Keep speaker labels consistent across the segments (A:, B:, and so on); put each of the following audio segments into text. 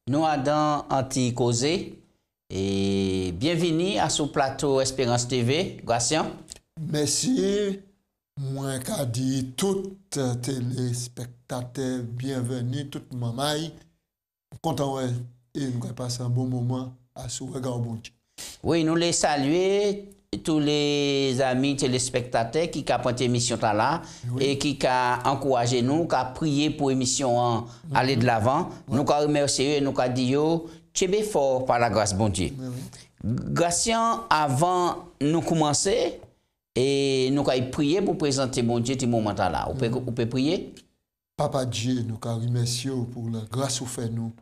A: Nous Adam Anti-Causé et bienvenue à ce plateau Espérance TV. Gracien.
B: Merci. Moi, qu'a dit tout téléspectateur, bienvenue, tout maman. Content et nous avons passé un bon moment à ce regard bon Dieu.
A: Oui, nous les saluer tous les amis téléspectateurs qui ont pris l'émission là et qui ont encouragé nous, qui ont prié pour l'émission aller de l'avant. Nous avons remercié, nous avons dit tu es fort par la grâce bon Dieu. Gracien, avant nous commencer et nous avons prié pour présenter bon Dieu ce moment là. Vous pouvez prier?
B: Papa Dieu, nous avons remercié pour la grâce que vous faites nous,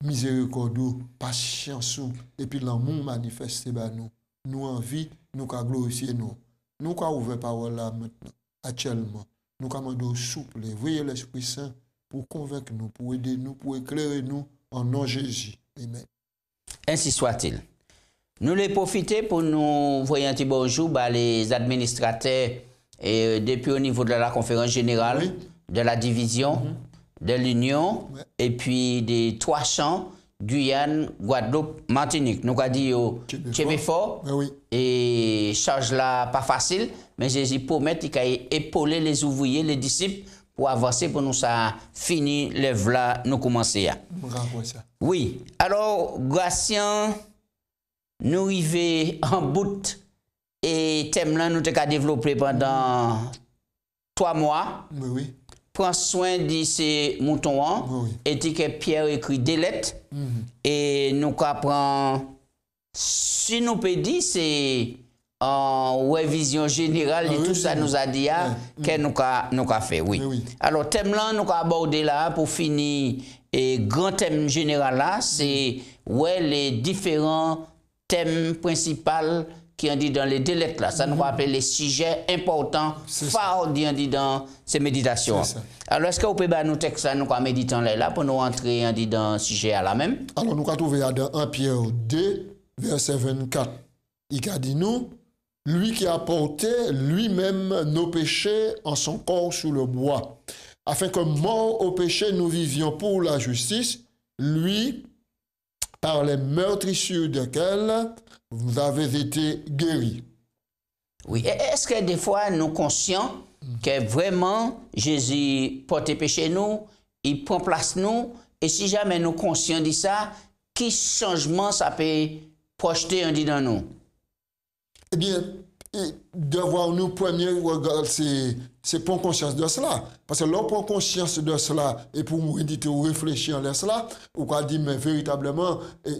B: miséricorde, patience et puis l'amour manifesté par nous. Nous envie, nous avons glorifié nous. Nous avons ouvert parole là maintenant, actuellement. Nous avons demandé souple, veillez l'Esprit Saint pour convaincre nous, pour aider nous, pour éclairer nous en nom de Jésus. Amen.
A: Ainsi soit-il. Nous les profiter pour nous voyer un petit bonjour les administrateurs depuis au niveau de la conférence générale, de la division, de l'Union, et puis des trois champs, Guyane, Guadeloupe, Martinique. Nous avons dit au fort et charge là pas facile, mais Jésus promet qu'il a épaulé les ouvriers, les disciples pour avancer pour nous ça fini l'œuvre là nous commencer. Oui. Alors Gracien, nous arrivons en bout et thème là nous avons développé pendant 3 mois. Prends soin de ces moutons et dit que Pierre écrit des lettres et nous apprenons, si nous peut dire, c'est en révision générale et tout ça nous a dit que nous avons fait. Alors, thème là, nous avons abordé là pour finir et grand thème général là, c'est les différents thèmes principaux qui ont dit dans les deux lettres là. Ça nous rappelle les sujets importants, phares dit dans ces méditations. Alors, est-ce que vous pouvez nous texte là, nous méditons là pour nous entrer dans le sujet à la même?
B: Alors, nous avons trouvé dans 1 Pierre 2, verset 24. Il a dit nous, lui qui a porté lui-même nos péchés en son corps sous le bois, afin que mort au péché, nous vivions pour la justice, lui, par les meurtrissures desquels vous avez été guéris.
A: Oui, est-ce que des fois nous sommes conscients que vraiment Jésus porte péché nous, il prend place nous, et si jamais nous sommes conscients de ça, quel changement ça peut projeter dans nous?
B: Eh bien, devoir nous premier regard, c'est prendre conscience de cela. Parce que l'on prend conscience de cela et pour méditer ou réfléchir à cela, on va dire, mais véritablement,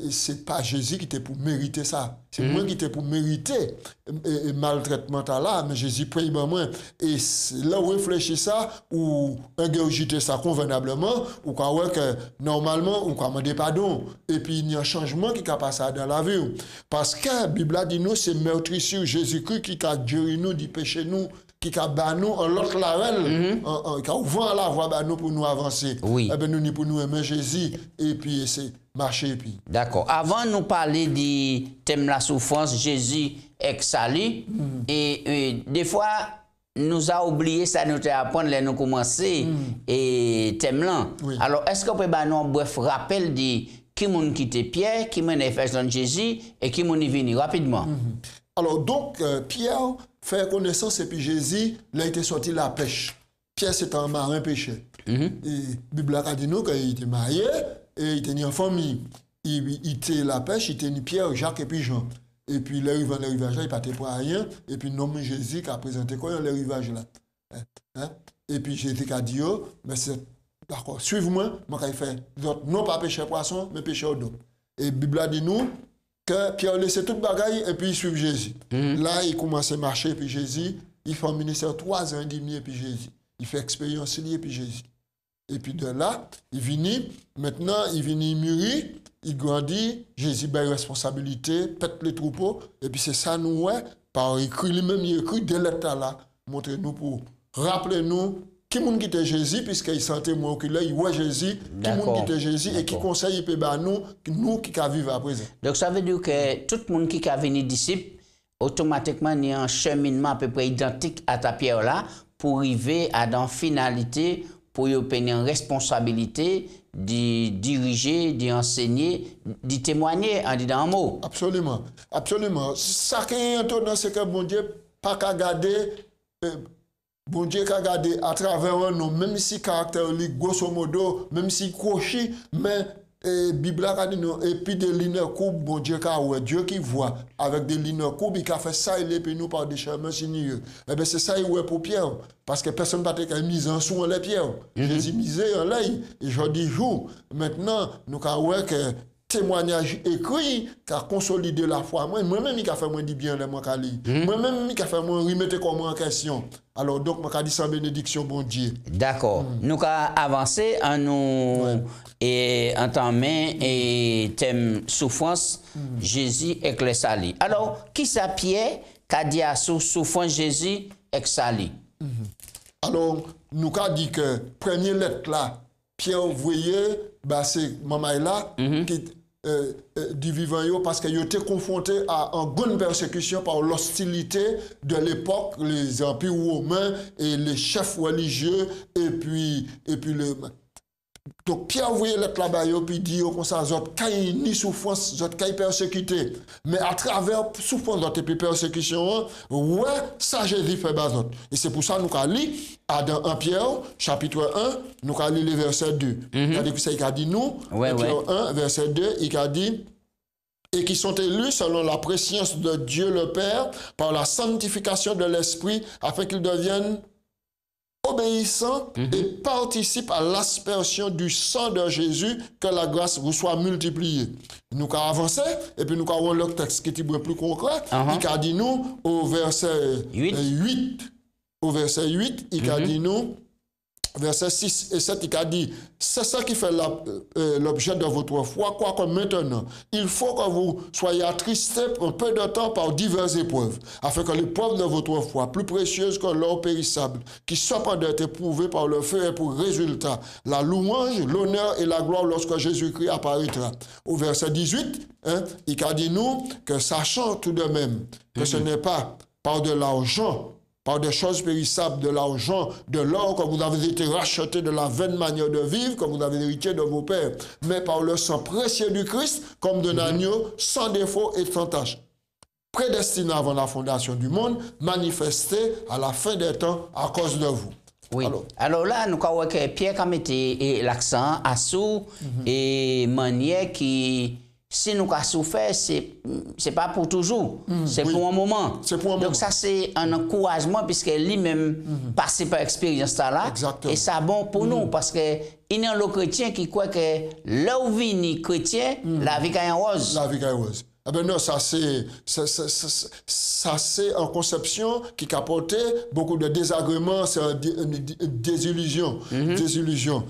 B: c'est pas Jésus qui était pour mériter ça. C'est moi qui était pour mériter le maltraitement là, mais Jésus paye moi. Et là, on réfléchit ça, ou ingurgiter ça convenablement, ou qu'on voit que normalement, on demander pardon. Et puis, il y a un changement qui a passé dans la vie. Parce que la Bible dit nous, c'est meurtrissure Jésus-Christ qui a guéri nous du péché nous, qui a banni nous en l'autre lavel, qui a ouvert la voie nous pour nous avancer.
A: Oui.
B: Eh bien, nous pour nous aimer Jésus et puis c'est marcher.
A: D'accord. Avant nous parler du thème de la souffrance, Jésus exalé, et des fois, nous a oublié ça, nous apprendre, nous commencer, et thème là. Alors, est-ce qu'on peut nous un bref rappel de qui m'a quitté Pierre, qui m'a fait dans Jésus, et qui m'a venu rapidement?
B: Alors, donc, Pierre fait connaissance et puis Jésus, là, il était sorti la pêche. Pierre, c'était un marin pêcheur. Et la Bible a dit nous qu'il était marié et il était en famille. Il était la pêche, il était Pierre, Jacques et puis Jean. Et puis, le rivage là, il partait pour rien. Et puis, nom Jésus qui a présenté quoi le rivage là. Et puis, Jésus a dit, mais c'est d'accord, suivez-moi, moi, je vais faire. Non pas pêcher poisson, mais pêcher au dos. Et la Bible a dit nous, que Pierre laissait toute bagaille et puis il suit Jésus. Là, il commence à marcher et puis Jésus, il fait un ministère 3 ans et demi et puis Jésus. Il fait expérience liée et puis Jésus. Et puis de là, il vient, maintenant, il vient mûrir, il grandit, Jésus a une responsabilité, pète les troupeaux, et puis c'est ça nous, par écrit, lui-même, il écrit des lettres là, montrez-nous pour rappeler nous qui moun qui était Jésus, puisqu'il sentait moi que là, il voit Jésus, qui moun qui était Jésus, et qui conseille nous qui vivons à présent.
A: Donc ça veut dire que tout le monde qui a venu disciple, automatiquement, il y a un cheminement à peu près identique à ta pierre là, pour arriver à dans finalité, pour y prendre une responsabilité de diriger, d'enseigner, de témoigner en disant un mot.
B: Absolument, absolument. Ça qui est étonnant, c'est que bon Dieu pas qu'à garder, bon Dieu qu'à garder à travers nous, même si caractère li grosso modo, même si crochi, mais Bible a dit nous, et puis des lignes courtes, bon Dieu qu'a ouais, Dieu qui voit avec des lignes courtes, il a fait ça, il est puis nous par des chemins sinueux. Eh bien c'est ça il ouais pour Pierre, parce que personne n'a pas mis en sous les pierres. Jésus misé en l'ail, et je dis jour. Maintenant, nous avons ouais que témoignage écrit qui a consolidé la foi. Moi-même, il a fait moins du bien, moi-même, il a fait moins remettre comme en question. Alors, donc, je vais dire sans bénédiction, bon Dieu.
A: D'accord. Nous avons avancé en nous et entamer et thème souffrance, Jésus et le sali. Alors, qui ça Pierre qui a dit à souffrance Jésus et sali?
B: Alors, nous avons dit que première lettre là, Pierre, vous voyez, bah, c'est maman là qui du vivant parce qu'il était confronté à une grande persécution par l'hostilité de l'époque, les empires romains et les chefs religieux et puis le donc Pierre voyait l'être là-bas et puis dit comme ça zot kay ni souffrance zot kay persécuté mais à travers souffrance zot et puis persécution ouais ça Jésus fait bazot et c'est pour ça nous ca li dans 1 Pierre chapitre 1 nous ca li le verset 2 c'est-à-dire que ça il a dit nous Pierre 1 verset 2 il a dit et qui sont élus selon la préscience de Dieu le Père par la sanctification de l'Esprit afin qu'ils deviennent obéissant et participe à l'aspersion du sang de Jésus, que la grâce vous soit multipliée. Nous avons avancé, et puis nous avons le texte qui est plus concret. Il a dit nous, au verset 8, il a dit nous, verset 6 et 7, il a dit, c'est ça qui fait l'objet de votre foi, quoique maintenant, il faut que vous soyez attristés un peu de temps par diverses épreuves, afin que l'épreuve de votre foi, plus précieuse que l'or périssable, qui cependant est éprouvée par le feu, ait pour résultat la louange, l'honneur et la gloire lorsque Jésus-Christ apparaîtra. Au verset 18, il a dit nous que sachant tout de même que ce n'est pas par de l'argent, par des choses périssables, de l'argent, de l'or, que vous avez été rachetés de la vaine manière de vivre, que vous avez hérité de vos pères, mais par le sang précieux du Christ, comme d'un agneau, sans défaut et sans tache. Prédestiné avant la fondation du monde, manifesté à la fin des temps à cause de vous.
A: Oui. Alors là, nous avons que Pierre a mis l'accent à sous et manière qui... Si nous avons souffert, ce n'est pas pour toujours, c'est pour un moment. Donc ça, c'est un encouragement puisque lui-même passé par l'expérience là. Et ça bon pour nous parce qu'il y a un chrétien qui croit que là où vit chrétien, la vie est rose.
B: La vie est rose. Eh bien non, ça c'est en conception qui a porté beaucoup de désagréments, c'est désillusion.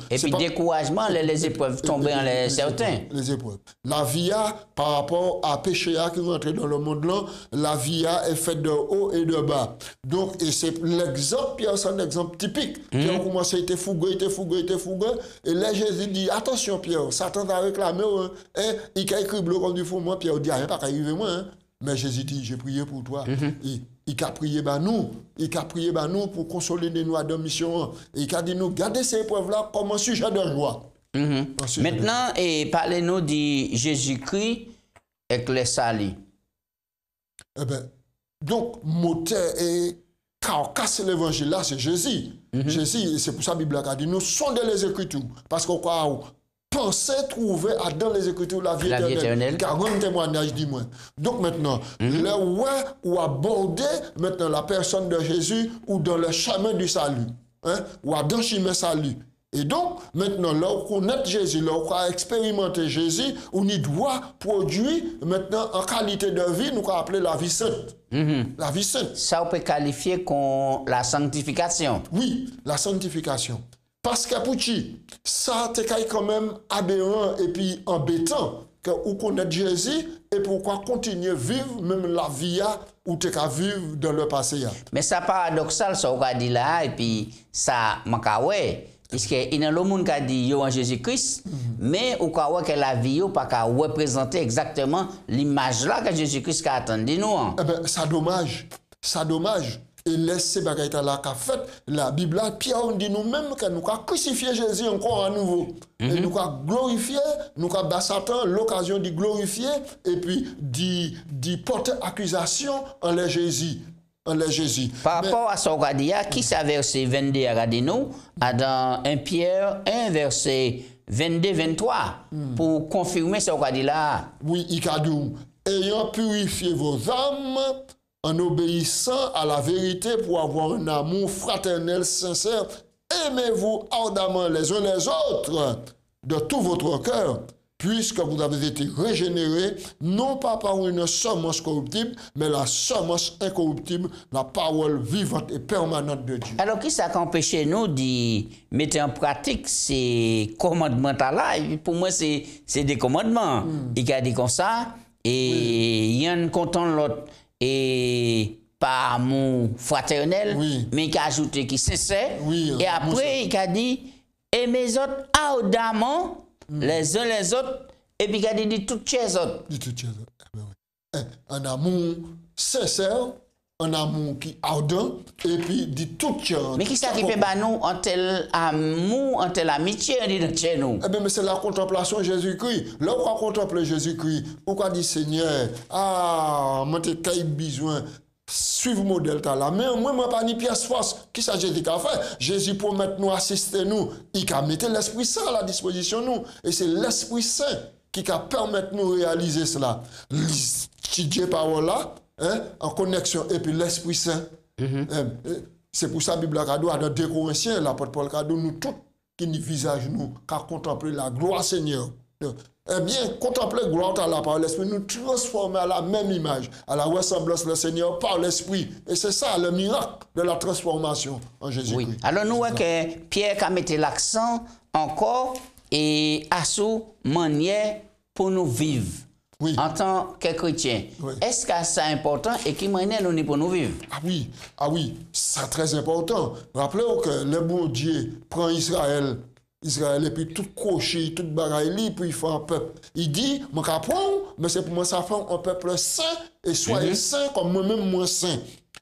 A: Et puis découragement, les épreuves tombent en certains.
B: Les épreuves. La via, par rapport à péché qui rentre dans le monde là, la via est faite de haut et de bas. Donc, et c'est l'exemple, Pierre, c'est un exemple typique. Pierre a commencé à être fougueux. Et là, Jésus dit, attention Pierre, Satan t'a réclamé, il a écrit bleu comme du fond, moi Pierre dit, pas arriver moi, mais Jésus dit, j'ai prié pour toi. Il a prié nous pour consolider nous à deux missions. Et il a dit nous, gardez ces épreuves-là comme un sujet de joie.
A: Maintenant, parlez-nous de Jésus-Christ et les salis.
B: Eh bien, donc, moteur et carcasse l'évangile là, c'est Jésus. Jésus, c'est pour ça que la Bible a dit, nous sondez les Écritures. Parce qu'on croit penser trouver dans les Écritures la vie éternelle. Car un témoignage dit moi. Donc maintenant, là où aborder maintenant la personne de Jésus ou dans le chemin du salut. Ou dans le chemin salut. Et donc, maintenant, là où connaît Jésus, là où on a expérimenté Jésus, on y doit produire maintenant en qualité de vie, nous avons appelé la vie sainte. La vie sainte.
A: Ça, on peut qualifier comme la sanctification.
B: Oui, la sanctification. Parce que pour ça, c'est quand même aberrant et puis embêtant que vous connaissez Jésus et pourquoi continuer à vivre même la vie où tu as vivre dans le passé.
A: Mais ça paradoxal, ça, on a dit là, et puis ça, ouais. Puisqu'il y a le monde qui a dit yo en Jésus-Christ, mais au cas où que la vie n'a pas représenter exactement l'image là que Jésus-Christ a attendu nous.
B: Eh bien, ça dommage. Et laisser bagaille la qu'a fait la Bible là, Pierre dit nous-mêmes que nous avons crucifié Jésus encore à nouveau. Et nous avons glorifié, nous avons battu Satan l'occasion de glorifier et puis d'y porter accusation en les Jésus.
A: Par rapport à ce qu'on a dit, qui ça verset 22 à nous, dans 1 Pierre 1 verset 22-23, pour confirmer ce qu'on a dit là.
B: Oui, il a dit, ayant purifié vos âmes en obéissant à la vérité pour avoir un amour fraternel sincère, aimez-vous ardemment les uns les autres de tout votre cœur, puisque vous avez été régénérés, non pas par une semence corruptible, mais la semence incorruptible, la parole vivante et permanente de Dieu.
A: Alors, qui ça empêche nous de mettre en pratique ces commandements-là? Pour moi, c'est des commandements. Il a dit comme ça, et il y a un content l'autre, et par amour fraternel, mais il a ajouté qui c'est sincère. Et après, il a dit, aimez les autres ardemment, les uns les autres, et puis il a dit toutes les autres.
B: Un amour sincère, un amour qui ardent, et puis dit toutes les autres.
A: Mais qui ça qui fait nous en tel amour, en telle amitié, on dit de chez nous?
B: Eh bien, mais c'est la contemplation de Jésus-Christ. Là où on contemple Jésus-Christ, on dit Seigneur, moi j'ai besoin. Suivre le modèle là. Mais moi, je pas ni pièce force. Qui ça Jésus a fait? Jésus promet nous assister nous. Il a mis l'Esprit Saint à la disposition nous. Et c'est l'Esprit Saint qui a permettre nous réaliser cela. L'étudier parole là, en connexion et puis l'Esprit Saint. C'est pour ça que la Bible a dit dans 2 Corinthiens, l'apôtre Paul a dit nous tous qui nous visage nous, qui contempler la gloire Seigneur. Eh bien, contempler gloire à la parole de l'Esprit, nous transformer à la même image, à la ressemblance du Seigneur par l'Esprit. Et c'est ça le miracle de la transformation en Jésus-Christ.
A: Oui. Alors nous voyons que Pierre a mis l'accent encore et à ce manière pour nous vivre en tant que chrétiens. Est-ce que c'est important et qui manière nous pour nous vivre?
B: Ah oui, c'est très important. Rappelez-vous que le bon Dieu prend Israël et puis tout cocher, tout bagaille, puis il fait un peuple. Il dit, mon capron, mais c'est pour moi ça fait un peuple saint, et soyez saint comme moi-même moi saint.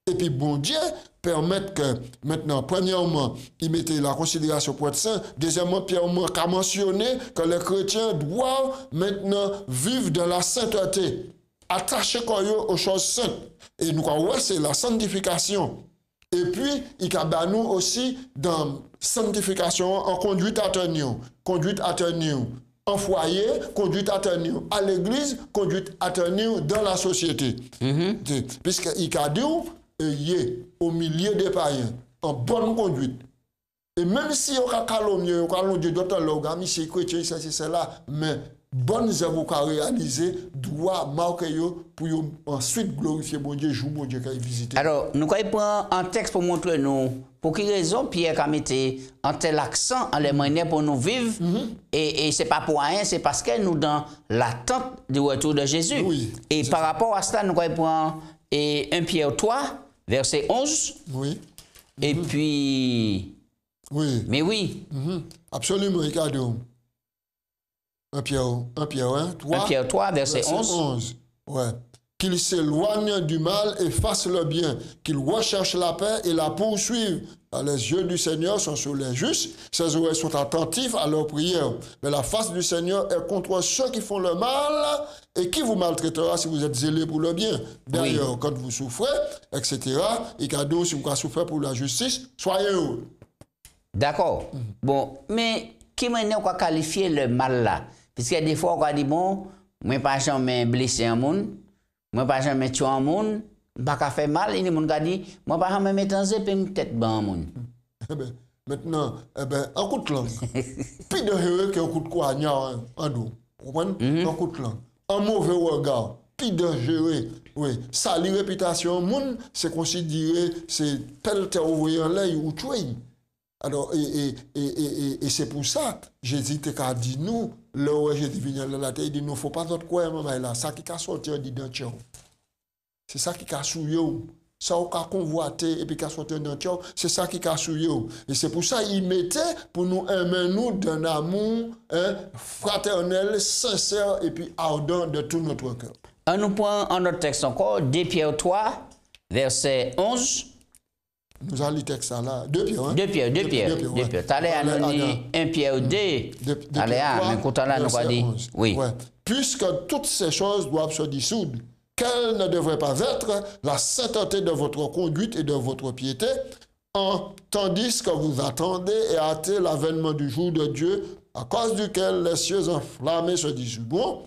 B: Et puis bon Dieu permet que maintenant, premièrement, il mettait la considération pour être saint. Deuxièmement, Pierre a mentionné que les chrétiens doivent maintenant vivre dans la sainteté, attacher aux choses saintes. Et nous croyons que c'est la sanctification. Et puis, il y a nous aussi dans sanctification en conduite à tenir, en foyer, conduite à tenir, à l'église, conduite à tenir dans la société. Puisqu'il y a dit, il est au milieu des païens, en bonne conduite. Et même si on a calomnié, on a dit d'autres logamie, c'est chrétien, c'est là, mais bonnes œuvres qu'on a réalisées doivent marquer pour ensuite glorifier mon Dieu, jouer mon Dieu qui a visité.
A: Alors, nous prenons un texte pour montrer nous pour quelle raison Pierre a mis un tel accent en les manières pour nous vivre. Et ce n'est pas pour rien, c'est parce que nous dans l'attente du retour de Jésus. Et par rapport à cela, nous prenons 1 Pierre 3, verset 11. Et puis... Mais oui.
B: Absolument, Ricardo. 1 Pierre 3, verset 11. Qu'il s'éloigne du mal et fasse le bien, qu'il recherche la paix et la poursuive. Les yeux du Seigneur sont sur les justes, ses oreilles sont attentifs à leurs prières. Mais la face du Seigneur est contre ceux qui font le mal et qui vous maltraitera si vous êtes zélés pour le bien. D'ailleurs, quand vous souffrez, etc., et cadeau, si vous souffrez pour la justice, soyez heureux.
A: D'accord. Bon, mais qui m'a qualifié le mal là? Parce que des fois, on dit, bon, moi, pas jamais blessé un monde, moi, pas jamais tué un monde, pas faire mal, il y a des gens qui disent, moi, pas jamais mettre un zép et une tête dans un monde.
B: Maintenant, un coup de langue. Plus de héros qu'un coup de quoi, en dos. Vous comprenez? Un coup de langue. Un mauvais regard. Plus dangereux. Oui. Ça, la réputation, monde, c'est considéré, c'est pelleter ouvrir en l'air ou tuer. Alors, et c'est pour ça, Jésus t'a dit nous, là où Jésus vient dans la terre, il dit nous, il ne faut pas d'autre quoi, mais là, ça qui a sorti d'identité. C'est ça qui a souillé. Ça qui a convoité et puis qui a sorti d'identité, c'est ça qui a souillé. Et c'est pour ça qu'il mettait pour nous aimer nous d'un amour fraternel, sincère et puis ardent de tout notre cœur.
A: On nous prend un autre texte encore, 2 Pierre 3, verset 11.
B: Nous allons le texte là. 2 Pierre. Hein?
A: 2 Pierre. T'as l'air à 1 Pierre 2. Allez, mais quand on a, nous dit. Oui.
B: Ouais. Puisque toutes ces choses doivent se dissoudre, quelle ne devrait pas être la sainteté de votre conduite et de votre piété, tandis que vous attendez et hâtez l'avènement du jour de Dieu, à cause duquel les cieux enflammés se dissoudront,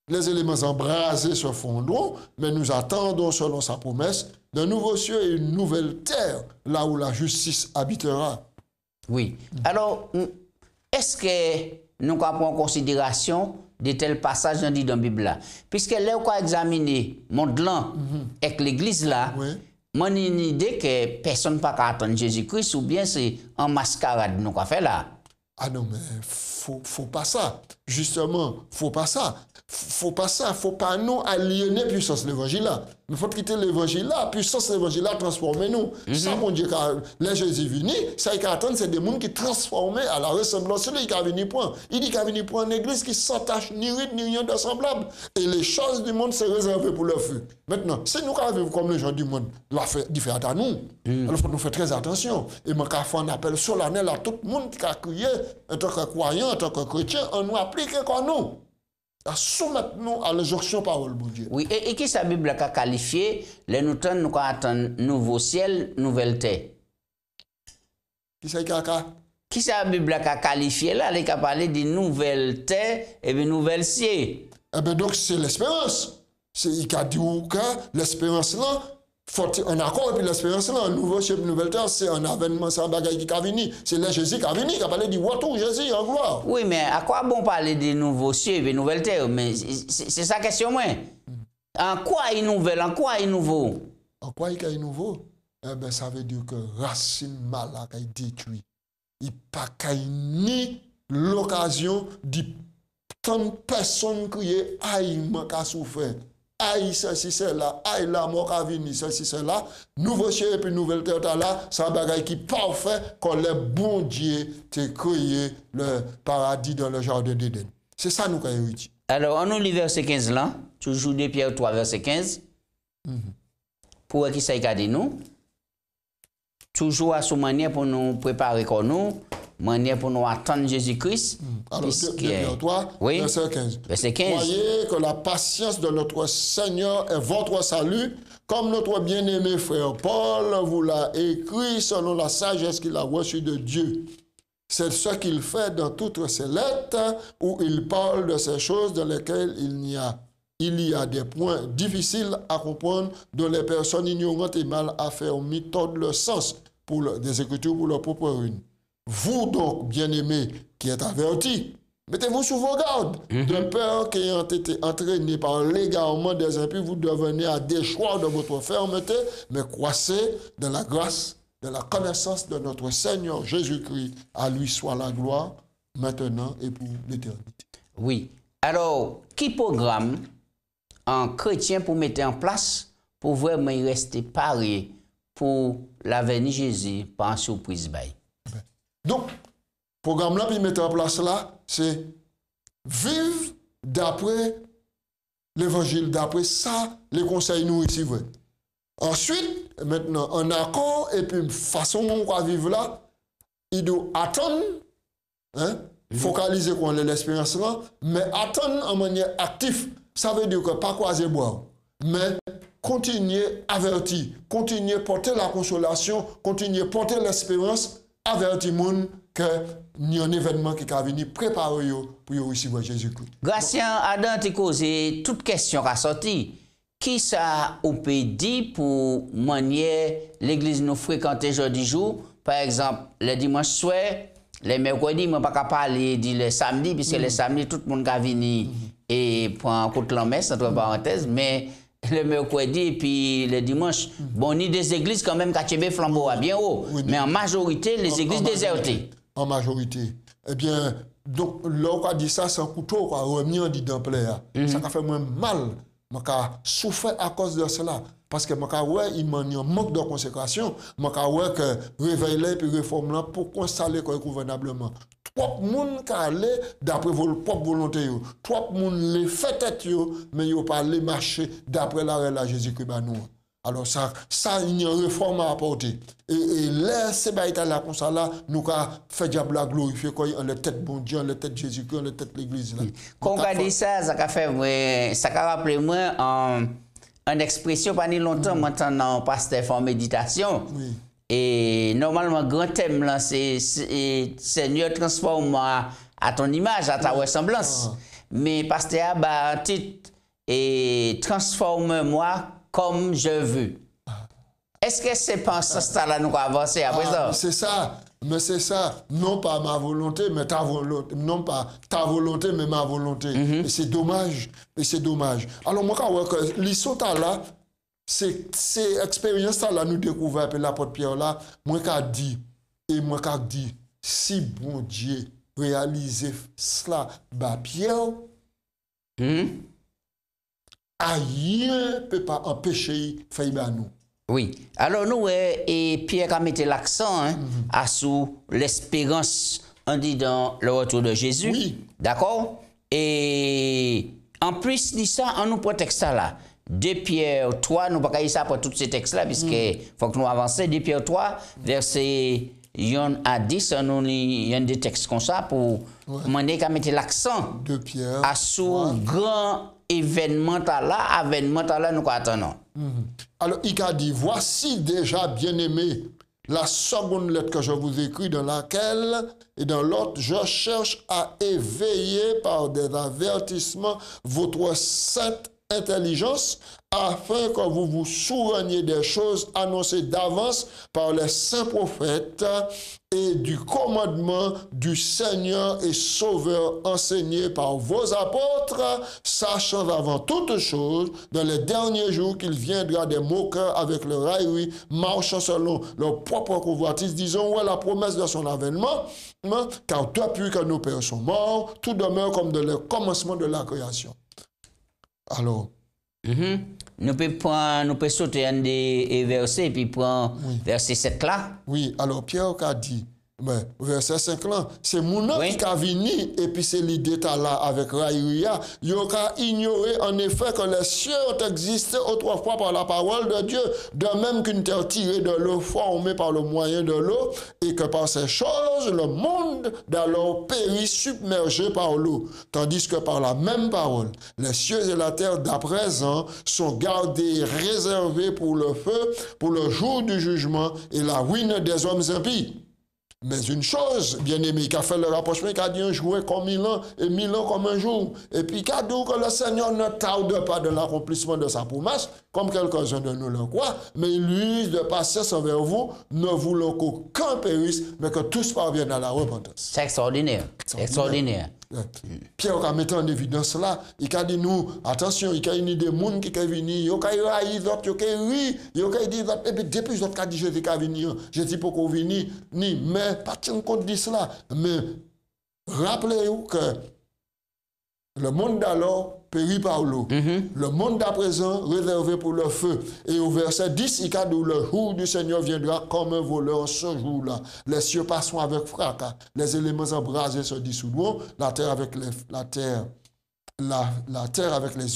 B: les éléments embrasés se fondront, mais nous attendons, selon sa promesse, de nouveaux cieux et une nouvelle terre, là où la justice habitera.
A: Oui. Alors, est-ce que nous prenons en considération de tels passages dans la Bible là? Puisque là, on a examiné le monde là avec l'église là, moi j'ai une idée que personne ne peut attendre Jésus-Christ ou bien c'est en mascarade nous avons fait là.
B: Ah non, mais faut pas ça. Justement, faut pas ça. Faut pas ça. Faut pas nous aliéner puissance l'évangile là. Il faut quitter l'évangile là, puissance l'évangile là, transformer nous. Ça, mon Dieu, quand les Jésus venu, ça il attendre, c'est des gens qui transforment à la ressemblance de lui qui a venu point. Il dit qu'il a venu pour une église qui s'attache ni rite ni rien de semblable. Et les choses du monde, c'est réservé pour le feu. Maintenant, si nous vivons comme les gens du monde, la fait différente à nous. Alors, il faut nous faire très attention. Et moi, quand on appelle solennel à tout le monde qui a crié, en tant que croyant, en tant que chrétien, on nous applique comme nous. À soumettre nous à l'injonction parole, mon Dieu.
A: Oui, et qui sa Bible a qualifié, les nous attendons nouveau ciel, nouvelle terre.
B: Qui c'est qui a
A: Qui sa Bible a qualifié là, il a parlé de nouvelle terre et de nouvelle ciel.
B: Eh bien, donc, c'est l'espérance. Il a dit que l'espérance là, faut en accord avec l'espérance là, un nouveau ciel, une nouvelle terre, c'est un avènement, c'est un bagage qui a venu. C'est là Jésus qui a venu, qui a parlé du retour Jésus en gloire.
A: Oui, mais à quoi bon parler de nouveaux cieux et de nouvelles terres? Mais c'est ça la question, moi. En quoi est nouvelle? En quoi est nouveau?
B: En quoi il est nouveau? Eh bien, ça veut dire que racine mal a été détruit. Il n'y a pas ni l'occasion de tant de personnes qui aïe, manque souffert. Aïe, ceci, cela, aïe, la mort a venu, ceci, cela. Nouveau ciel et puis nouvelle terre là, c'est un bagage qui est parfait quand le bon Dieu t'a créé le paradis dans le jardin d'Éden. C'est ça nous qui avons dit.
A: Alors, on nous lit verset 15 là, toujours 2 Pierre 3, verset 15. Pour qui ça y dit nous? Toujours à ce manière pour nous préparer comme nous, manière pour nous attendre Jésus-Christ.
B: Alors, 2 Pierre 3, verset 15.
A: Verset 15.
B: Croyez que la patience de notre Seigneur est votre salut, comme notre bien-aimé frère Paul vous l'a écrit selon la sagesse qu'il a reçue de Dieu. C'est ce qu'il fait dans toutes ses lettres, où il parle de ces choses dans lesquelles il y a des points difficiles à comprendre, dont les personnes ignorantes et mal affermies tordent le sens des Écritures pour leur propre ruine. Vous donc, bien-aimés, qui êtes avertis, mettez-vous sous vos gardes. De peur qu'ayant été entraînés par l'égarement des impies, vous devenez à déchoir de votre fermeté, mais croissez dans la grâce, de la connaissance de notre Seigneur Jésus-Christ. À lui soit la gloire, maintenant et pour l'éternité.
A: Oui. Alors, qui programme un chrétien pour mettre en place pour vraiment rester paré pour l'avenir Jésus par surprise?
B: Donc, le programme là, puis mettre en place là, c'est vivre d'après l'évangile, d'après ça, les conseils nous ici. Ensuite, maintenant, en accord, et puis façon dont on va vivre là, il doit attendre, focaliser quoi l'expérience là, mais attendre en manière active. Ça veut dire que pas croiser boire, mais continuer avertir, continuer porter la consolation, continuer porter l'espérance, avertir le monde que il y a un événement qui va venir préparer pour recevoir Jésus-Christ.
A: Gracien, Adam te causé toute question qui a sorti. Qui ça on peut dire pour manière l'église nous fréquenter aujourd'hui jour? Par exemple, le dimanche soir, les mercredis, je ne peux pas parler les samedis, puisque les samedis, tout le monde va venir et prend un coup de la messe, entre parenthèses, mais le mercredi et puis le dimanche, bon, ni des églises quand même qui ont flambeau à bien haut, mais en majorité, les églises désertées.
B: En majorité. Eh bien, donc, là, on a dit ça, c'est un couteau, quoi, remis dit dans plaire. Ça a fait moins mal. Je souffert à cause de cela. Parce que il manque de consécration. Que réveiller et réformer là pour installer convenablement. Trop de monde qui allé d'après vos propres volontés. Trop de monde les fait tête, mais ils pas les marcher d'après la Jésus-Christ. Alors ça il y a une réforme à apporter. Et là, c'est là comme ça là, nous avons fait diable à glorifier quoi, en la tête bon Dieu, en la tête Jésus-Christ, en la tête l'église là.
A: Quand on dit ça, ça a fait ça a rappelé moi en expression pas ni longtemps maintenant pasteur en méditation.
B: Oui.
A: Et normalement grand thème là c'est Seigneur transforme-moi à ton image, à ta ressemblance. Mais pasteur a titre et transforme-moi comme je veux. Est-ce que c'est pas ça là nous avancer après ça?
B: C'est ça. Mais c'est ça, non pas ma volonté, mais ta volonté, non pas ta volonté, mais ma volonté. Et c'est dommage, Alors moi quand l'histoire là, c'est expérience là nous découvert par l'apôtre Pierre là, moi qu'a dit si bon Dieu réalisait cela, bah Pierre, rien peut pas empêcher faire nous.
A: Oui. Alors nous, et Pierre a mis l'accent sur l'espérance, on dit dans le retour de Jésus.
B: Oui.
A: D'accord? Et en plus de ça, on nous prend texte là. 2 Pierre 3, nous ne pouvons pas ça pour tous ces textes-là, puisqu'il faut que nous avancions. 2 Pierre 3, verset 1 à 10, il y a des textes comme ça pour demander qu'à mettre l'accent sur grand événement là, nous attendons.
B: Alors, il a dit, voici déjà, bien-aimé, la seconde lettre que je vous écris, dans laquelle et dans l'autre, je cherche à éveiller par des avertissements votre sainte intelligence, afin que vous vous souveniez des choses annoncées d'avance par les saints prophètes et du commandement du Seigneur et Sauveur enseigné par vos apôtres, sachant avant toutes choses, dans les derniers jours, qu'il viendra des moqueurs avec leur raillerie, marchant selon leur propre convoitise, disons, ouais, la promesse de son avènement, car depuis que nos pères sont morts, tout demeure comme de le commencement de la création. Alors,
A: nous pouvons sauter un des versets et puis prendre verset 7 là.
B: Oui, alors Pierre a dit, verset 5 là, c'est mon nom qui a venu et puis c'est l'idée là avec Raïria. Il a ignoré en effet que les cieux ont existé autrefois par la parole de Dieu, de même qu'une terre tirée de l'eau formée par le moyen de l'eau, et que par ces choses, le monde d'alors périt submergé par l'eau, tandis que par la même parole, les cieux et la terre d'à présent sont gardés, réservés pour le feu, pour le jour du jugement et la ruine des hommes impies. Mais une chose, bien-aimé, qui a fait le rapprochement, qui a dit un jour comme 1000 ans et 1000 ans comme un jour. Et puis, qui a dit que le Seigneur ne tarde pas de l'accomplissement de sa promesse, comme quelques-uns de nous le croient, mais il lui de patience envers vous, ne voulant qu'aucun périsse, mais que tous parviennent à la repentance.
A: C'est extraordinaire. Extraordinaire.
B: Pierre a mis en évidence là, il a dit nous, attention, il y a une idée de monde qui est venu, il y a raïs, il y a dit, et puis depuis l'autre cas dit Jésus qui est venu, je dis pourquoi venir, ni, mais pas de compte de cela, mais rappelez-vous que le monde d'alors périt par l'eau. Le monde d'à présent réservé pour le feu. Et au verset 10, il a dit le jour du Seigneur viendra comme un voleur ce jour-là. Les cieux passeront avec fracas. Les éléments embrasés se dissoudront. La terre avec les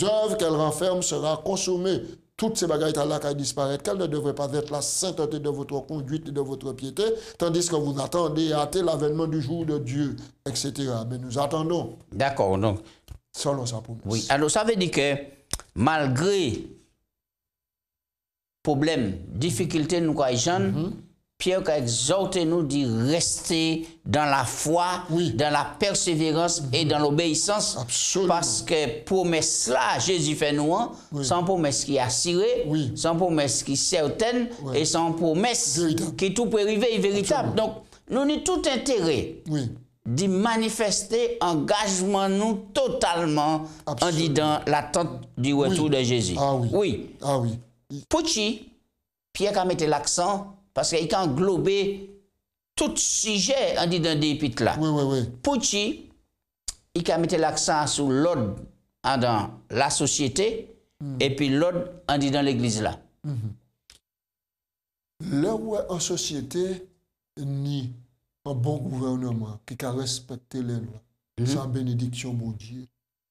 B: œuvres qu'elle renferme sera consommée. Toutes ces bagailles-là qui disparaissent, qu'elles ne devraient pas être la sainteté de votre conduite et de votre piété, tandis que vous attendez à hâter l'avènement du jour de Dieu, etc. Mais nous attendons.
A: D'accord, donc.
B: Selon sa promesse.
A: Oui, alors ça veut dire que malgré problème, difficulté, nous jeunes, Pierre a exhorté nous de rester dans la foi, dans la persévérance et dans l'obéissance. Parce que promesse là, Jésus fait nous, sans promesse qui est assurée, sans promesse qui est certaine et sans promesse qui tout peut arriver véritable. Donc, nous avons tout intérêt de manifester engagement nous totalement en disant l'attente du retour de Jésus. Pour qui, Pierre a mis l'accent parce qu'il a englobé tout sujet en disant des épîtres là. Pour qui, il a mis l'accent sur l'ordre dans la société et puis l'ordre en disant l'église là.
B: Là où en société, ni un bon gouvernement qui a respecté les lois, sans bénédiction, mon Dieu.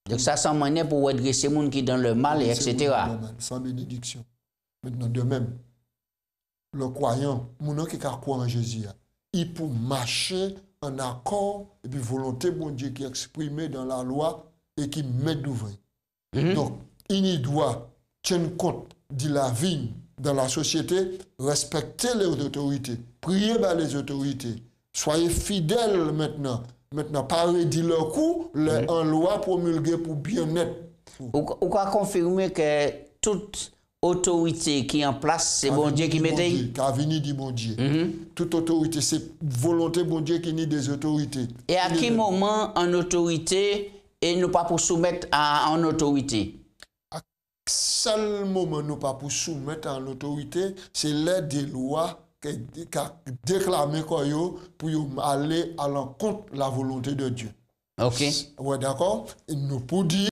A: Donc ça, sans manière pour redresser les gens qui sont dans le mal, etc.
B: Sans bénédiction. Maintenant, de même, le croyant, mon qui croit en Jésus, il peut marcher en accord et puis volonté bon Dieu qui est exprimée dans la loi et qui met d'ouvrir. Donc, il doit tenir compte de la vie dans la société, respecter les autorités, prier par les autorités, soyez fidèles maintenant. Maintenant, pas redire leur coup, en loi promulguée pour bien-être.
A: Ou confirmer que toute autorité qui est en place, c'est bon Dieu qui met
B: Qui a venu du bon Dieu. Toute autorité, c'est volonté bon Dieu qui n'est des autorités.
A: Et à quel moment en autorité et nous pas pour soumettre en autorité?
B: À seul moment nous pas pour soumettre en autorité, c'est l'aide des lois qui a déclaré pour aller à l'encontre de la volonté de Dieu.
A: Ok.
B: Ouais, d'accord? Nous pour dire,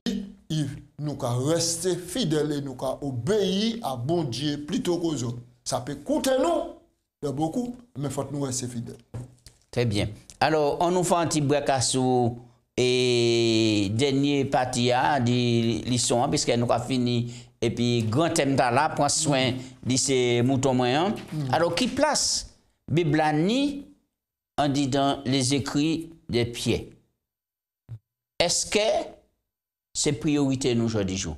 B: nous qu'à rester fidèles et nous qu'à obéir à bon Dieu plutôt qu'aux autres. Ça peut coûter nous de beaucoup, mais il faut nous rester fidèles.
A: Très bien. Alors, on nous fait un petit break à sous et dernier partie de l'histoire, puisque nous avons fini. Et puis, grand thème là, prend soin de ces moutons moyens. Alors, qui place Bible ni en dit dans les écrits des pieds? Est-ce que c'est priorité nous aujourd'hui jour?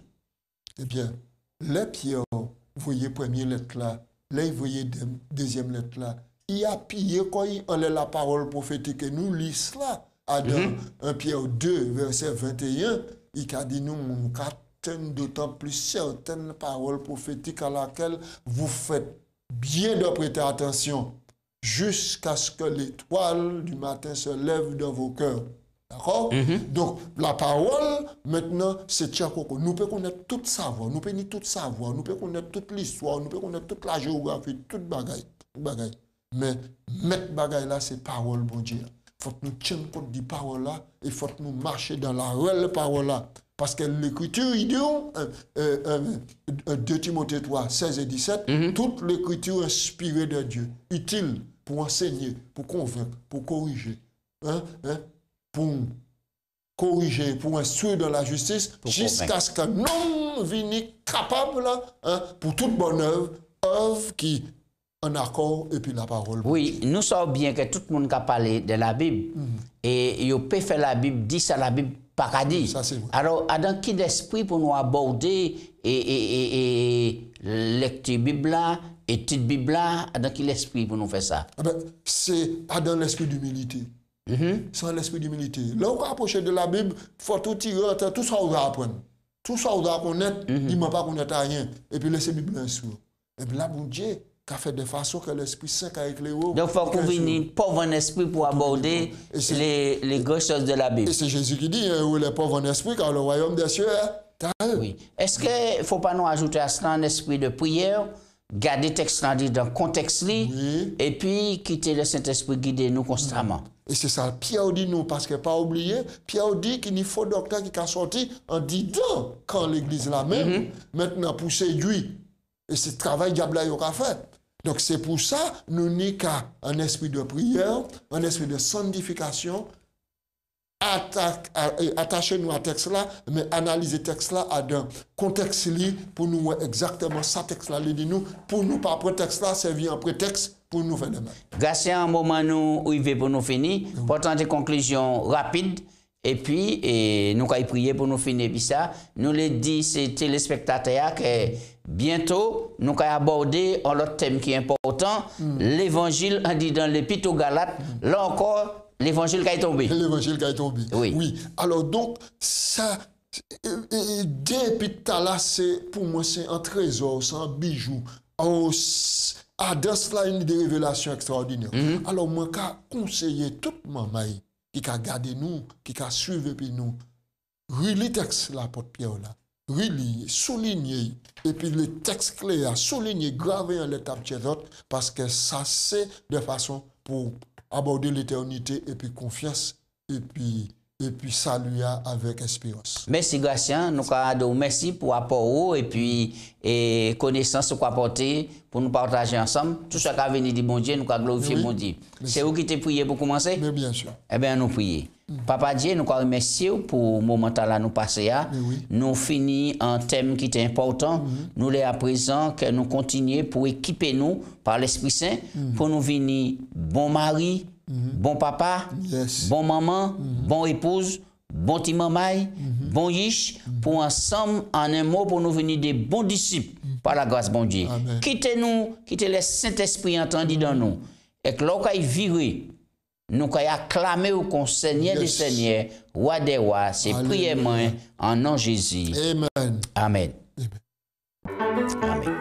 B: Eh bien, les Pierre, vous voyez première lettre là, là, vous voyez deuxième lettre là, il a pillé quand il enlève la parole prophétique et nous lisons là, à dans 1 Pierre 2, verset 21, il a dit nous, mon d'autant plus certaines paroles prophétiques à laquelle vous faites bien de prêter attention jusqu'à ce que l'étoile du matin se lève dans vos cœurs. D'accord? Donc, la parole, maintenant, c'est Tchakoko. Nous pouvons connaître tout savoir, nous pouvons tout savoir, nous pouvons connaître toute l'histoire, nous pouvons connaître toute la géographie, toute bagaille. Mais mettre bagaille là, c'est parole, bon Dieu. Il faut que nous tenions compte de parole là, et il faut que nous marchions dans la réelle parole là. Parce que l'Écriture, il dit, 2 Timothée 3, 16 et 17, toute l'Écriture inspirée de Dieu, utile pour enseigner, pour convaincre, pour corriger, pour corriger, pour instruire dans la justice, jusqu'à ce qu'un homme vienne capable pour toute bonne œuvre qui en accord et puis la parole.
A: Oui, nous savons bien que tout le monde a parlé de la Bible et il peut faire la Bible, dit ça la Bible. Paradis. Alors, dans quel esprit pour nous aborder et lecture Bible là, étude Bible là, dans quel esprit pour nous faire ça?
B: C'est dans l'esprit d'humilité. Sans l'esprit d'humilité. Là, on va approcher de la Bible, il faut tout tirer, tout ça on va apprendre. Tout ça on va connaître, il ne m'a pas connaître rien. Et puis laisser la Bible instruire. Et puis là, bon Dieu, qui a fait de façon que l'Esprit Saint a éclairé.
A: Donc, il faut qu'on vienne pauvre en esprit pour aborder les grosses choses de la Bible.
B: Et c'est Jésus qui dit, les pauvres en esprit, car le royaume des cieux est à eux.
A: Oui. Est-ce qu'il ne faut pas nous ajouter à cela un esprit de prière, garder le texte dans le contexte, et puis quitter le Saint-Esprit guider nous constamment?
B: Et c'est ça, Pierre dit nous, parce que pas oublier, Pierre dit qu'il y a faux docteur qui a sorti en disant, quand l'église la même, maintenant pour séduire. Et c'est le travail diable qui a fait. Donc c'est pour ça, nous n'y qu'à un esprit de prière, un esprit de sanctification, attachez-nous à texte là, mais analyser texte là à un contexte pour nous voir exactement ça texte là, nous, pour nous pas prétexte là, servir en prétexte pour nous faire de mal.
A: Grâce à un moment nous arrivons pour nous finir, portant des conclusions rapides. Et puis, nous allons prier pour nous finir. Puis ça, nous les dit ces téléspectateurs que bientôt, nous allons aborder un autre thème qui est important, l'évangile, on dit dans l'Épître aux Galates, là encore, l'évangile qui est tombé.
B: L'évangile qui est tombé.
A: Oui.
B: Alors donc, ça, depuis là, c'est pour moi, c'est un trésor, c'est un bijou. Dans cela, une des révélations extraordinaires. Alors, moi, je conseille toute maman qui a gardé nous, qui a suivi puis nous. Relis texte là, porte Pierre là. Relis, souligner, et puis le texte clair, souligner, graver en l'étape tchérote, parce que ça, c'est de façon pour aborder l'éternité, et puis confiance, et puis saluer avec espérance.
A: Merci Gratien, nous avons merci pour l'apport et puis connaissance qu'on a apporté pour nous partager ensemble. Tout ce qui a venu du bon Dieu, nous avons glorifié mon Dieu. C'est vous qui t'es prié pour commencer?
B: Mais bien sûr.
A: Eh bien, nous prions. Papa Dieu, nous remercions pour le moment là nous passer. Nous finissons un thème qui est important. Nous les à présent que nous continuons pour équiper nous par l'Esprit Saint pour nous venir bon mari, bon papa, bon maman, bon épouse, bon petit maman, bon yish, pour ensemble, en un mot, pour nous venir des bons disciples par la grâce bon Dieu. Quittez-nous, quittez le Saint-Esprit entendu dans nous. Et que l'on va virer, nous allons acclamer au Seigneur des Seigneurs, roi des rois, c'est prière en nom de Jésus.
B: Amen.
A: Amen. Amen.